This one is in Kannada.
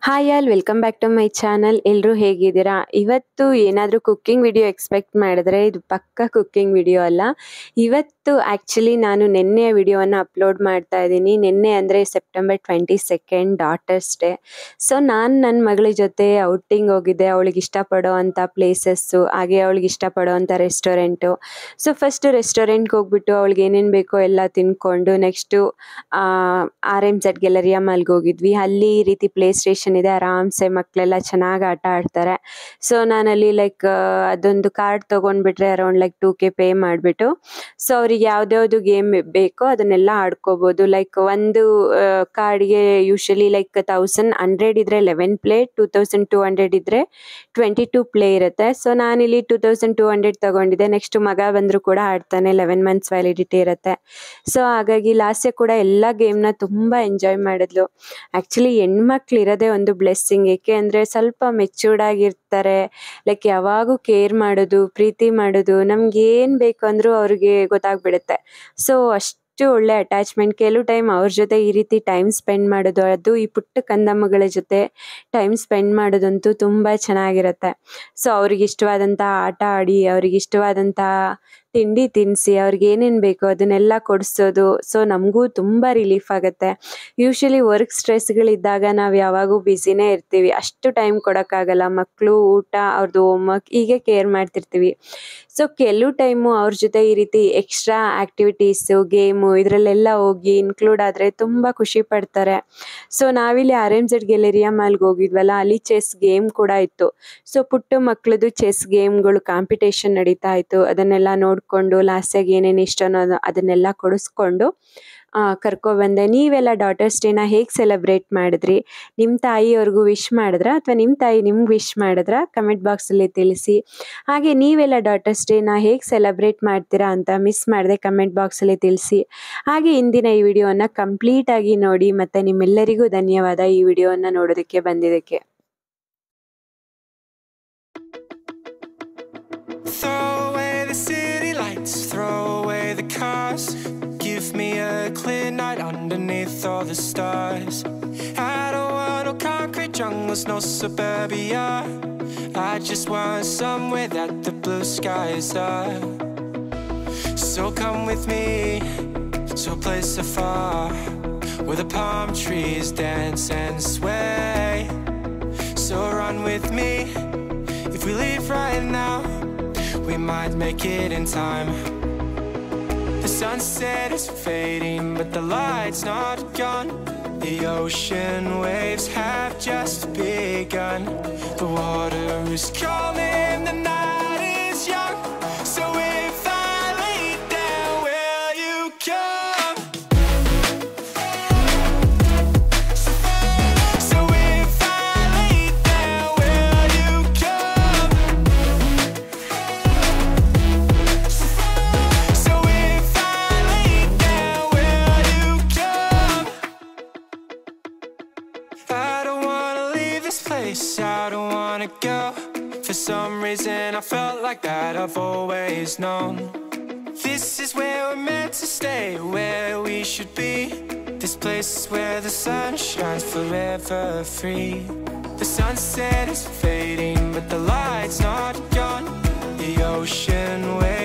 Hi all welcome back to my channel. ಎಲ್ಲರೂ ಹೇಗಿದ್ದೀರಾ? ಇವತ್ತು ಏನಾದರೂ ಕುಕ್ಕಿಂಗ್ ವಿಡಿಯೋ ಎಕ್ಸ್ಪೆಕ್ಟ್ ಮಾಡಿದ್ರೆ ಇದು ಪಕ್ಕಾ ಕುಕ್ಕಿಂಗ್ ವಿಡಿಯೋ ಅಲ್ಲ. ಇವತ್ತು ಆ್ಯಕ್ಚುಲಿ ನಾನು ನಿನ್ನೆಯ ವಿಡಿಯೋವನ್ನು ಅಪ್ಲೋಡ್ ಮಾಡ್ತಾ ಇದ್ದೀನಿ. ನಿನ್ನೆ ಅಂದರೆ ಸೆಪ್ಟೆಂಬರ್ 22 ಡಾಟರ್ಸ್ ಡೇ. ಸೊ ನಾನು ನನ್ನ ಮಗಳ ಜೊತೆ ಔಟಿಂಗ್ ಹೋಗಿದ್ದೆ. ಅವಳಿಗೆ ಇಷ್ಟಪಡೋ ಅಂಥ ಪ್ಲೇಸಸ್ಸು, ಹಾಗೆ ಅವಳಿಗೆ ಇಷ್ಟಪಡೋ ಅಂಥ ರೆಸ್ಟೋರೆಂಟು. ಸೊ ಫಸ್ಟು ರೆಸ್ಟೋರೆಂಟ್ಗೆ ಹೋಗ್ಬಿಟ್ಟು ಅವಳಿಗೆ ಏನೇನು ಬೇಕೋ ಎಲ್ಲ ತಿನ್ಕೊಂಡು ನೆಕ್ಸ್ಟು RMZ ಗ್ಯಾಲರಿಯಾ ಮಾಲ್ಗೆ ಹೋಗಿದ್ವಿ. ಅಲ್ಲಿ ಈ ರೀತಿ ಪ್ಲೇ ಸ್ಟೇಷನ್ ಇದೆ, ಆರಾಮ್ಸೆ ಮಕ್ಕಳೆಲ್ಲ ಚೆನ್ನಾಗಿ ಆಟ ಆಡ್ತಾರೆ. ಸೊ ನಾನಲ್ಲಿ ಅದೊಂದು ಕಾರ್ಡ್ ತೊಗೊಂಡ್ಬಿಟ್ರೆ ಅರೌಂಡ್ $2K ಪೇ ಮಾಡಿಬಿಟ್ಟು ಸೊ ಅವ್ರಿಗೆ ಯಾವ್ದ್ಯಾವ್ದು ಗೇಮ್ ಬೇಕೋ ಅದನ್ನೆಲ್ಲ ಆಡ್ಕೋಬೋದು. ಒಂದು ಕಾರ್ಡ್ಗೆ ಯೂಶಲಿ 1100 ಇದ್ರೆ 11 ಪ್ಲೇ, 2200 ಇದ್ರೆ 22 ಪ್ಲೇ ಇರುತ್ತೆ. ಸೊ ನಾನಿಲ್ಲಿ 2200 ತಗೊಂಡಿದ್ದೆ. ನೆಕ್ಸ್ಟ್ ಮಗ ಬಂದರೂ ಕೂಡ ಆಡ್ತಾನೆ, 11 ಮಂತ್ಸ್ ವ್ಯಾಲಿಡಿಟಿ ಇರುತ್ತೆ. ಸೊ ಹಾಗಾಗಿ ಲಾಸ್ಯ ಕೂಡ ಎಲ್ಲ ಗೇಮ್ನ ತುಂಬ ಎಂಜಾಯ್ ಮಾಡಿದ್ಲು. ಆ್ಯಕ್ಚುಲಿ ಹೆಣ್ಮಕ್ಳು ಇರೋದೇ ಒಂದು ಬ್ಲೆಸ್ಸಿಂಗ್. ಏಕೆ ಅಂದರೆ ಸ್ವಲ್ಪ ಮೆಚ್ಯೂರ್ಡ್ ಆಗಿರ್ತಾರೆ. ಯಾವಾಗೂ ಕೇರ್ ಮಾಡೋದು, ಪ್ರೀತಿ ಮಾಡೋದು, ನಮ್ಗೆ ಏನು ಬೇಕು ಅಂದರೂ ಅವ್ರಿಗೆ ಗೊತ್ತಾಗ್ಬಿಡುತ್ತೆ. ಸೊ ಅಷ್ಟು ಒಳ್ಳೆ ಅಟ್ಯಾಚ್ಮೆಂಟ್. ಕೆಲವು ಟೈಮ್ ಅವ್ರ ಜೊತೆ ಈ ರೀತಿ ಟೈಮ್ ಸ್ಪೆಂಡ್ ಮಾಡೋದು, ಅದು ಈ ಪುಟ್ಟ ಕಂದಮ್ಮಗಳ ಜೊತೆ ಟೈಮ್ ಸ್ಪೆಂಡ್ ಮಾಡೋದಂತೂ ತುಂಬ ಚೆನ್ನಾಗಿರುತ್ತೆ. ಸೊ ಅವ್ರಿಗೆ ಇಷ್ಟವಾದಂಥ ಆಟ ಆಡಿ, ಅವ್ರಿಗೆ ಇಷ್ಟವಾದಂಥ ತಿಂಡಿ ತಿನ್ನಿಸಿ, ಅವ್ರಿಗೆ ಏನೇನು ಬೇಕೋ ಅದನ್ನೆಲ್ಲ ಕೊಡಿಸೋದು. ಸೊ ನಮಗೂ ತುಂಬ ರಿಲೀಫ್ ಆಗುತ್ತೆ. ಯೂಶಲಿ ವರ್ಕ್ ಸ್ಟ್ರೆಸ್ಗಳಿದ್ದಾಗ ನಾವು ಯಾವಾಗೂ ಬ್ಯುಸಿನೇ ಇರ್ತೀವಿ, ಅಷ್ಟು ಟೈಮ್ ಕೊಡೋಕ್ಕಾಗಲ್ಲ. ಮಕ್ಕಳು, ಊಟ, ಅವ್ರದ್ದು ಹೋಮ್ವರ್ಕ್ ಹೀಗೆ ಕೇರ್ ಮಾಡ್ತಿರ್ತೀವಿ. ಸೊ ಕೆಲವು ಟೈಮು ಅವ್ರ ಜೊತೆ ಈ ರೀತಿ ಎಕ್ಸ್ಟ್ರಾ ಆ್ಯಕ್ಟಿವಿಟೀಸು, ಗೇಮು ಇದರಲ್ಲೆಲ್ಲ ಹೋಗಿ ಇನ್ಕ್ಲೂಡ್ ಆದರೆ ತುಂಬ ಖುಷಿ ಪಡ್ತಾರೆ. ಸೊ ನಾವಿಲ್ಲಿ RMZ ಗ್ಯಾಲರಿಯಾ ಮಾಲ್ಗೆ ಹೋಗಿದ್ವಲ್ಲ, ಅಲ್ಲಿ ಚೆಸ್ ಗೇಮ್ ಕೂಡ ಇತ್ತು. ಸೊ ಪುಟ್ಟ ಮಕ್ಕಳದು ಚೆಸ್ ಗೇಮ್ಗಳು ಕಾಂಪಿಟೇಷನ್ ನಡೀತಾ ಇತ್ತು. ಅದನ್ನೆಲ್ಲ ನೋಡಿಕೊಂಡು ಲಾಸ್ಟಾಗಿ ಏನೇನು ಇಷ್ಟನೋ ಅದನ್ನೆಲ್ಲ ಕೊಡಿಸ್ಕೊಂಡು ಕರ್ಕೊಬಂದೆ. ನೀವೆಲ್ಲ ಡಾಟರ್ಸ್ ಡೇನ ಹೇಗೆ ಸೆಲೆಬ್ರೇಟ್ ಮಾಡಿದ್ರಿ? ನಿಮ್ಮ ತಾಯಿಯವ್ರಿಗೂ ವಿಶ್ ಮಾಡಿದ್ರಾ ಅಥವಾ ನಿಮ್ಮ ತಾಯಿ ನಿಮ್ಗೆ ವಿಶ್ ಮಾಡಿದ್ರಾ? ಕಮೆಂಟ್ ಬಾಕ್ಸಲ್ಲಿ ತಿಳಿಸಿ. ಹಾಗೆ ನೀವೆಲ್ಲ ಡಾಟರ್ಸ್ ಡೇನ ಹೇಗೆ ಸೆಲೆಬ್ರೇಟ್ ಮಾಡ್ತೀರಾ ಅಂತ ಮಿಸ್ ಮಾಡದೆ ಕಮೆಂಟ್ ಬಾಕ್ಸಲ್ಲಿ ತಿಳಿಸಿ. ಹಾಗೆ ಇಂದಿನ ಈ ವಿಡಿಯೋನ ಕಂಪ್ಲೀಟಾಗಿ ನೋಡಿ. ಮತ್ತು ನಿಮ್ಮೆಲ್ಲರಿಗೂ ಧನ್ಯವಾದ ಈ ವಿಡಿಯೋನ ನೋಡೋದಕ್ಕೆ ಬಂದಿದ್ದಕ್ಕೆ. Throw away the cars, give me a clear night underneath all the stars. I don't want no concrete jungles, no suburbia. I just want somewhere that the blue skies are. So come with me to a place so far, where the palm trees dance and sway. So run with me, if we leave right now we might make it in time. The sunset is fading, but the light's not gone. The ocean waves have just begun. The water is calling, the night is young. So if I lay down, will you come? So if I lay down, will you come? So if I lay down, will you come? I don't wanna leave this place, I don't wanna go. For some reason I felt like that I've always known. This is where we're meant to stay, where we should be. This place where the sun shines forever free. The sunset is fading, but the light's not gone. The ocean waves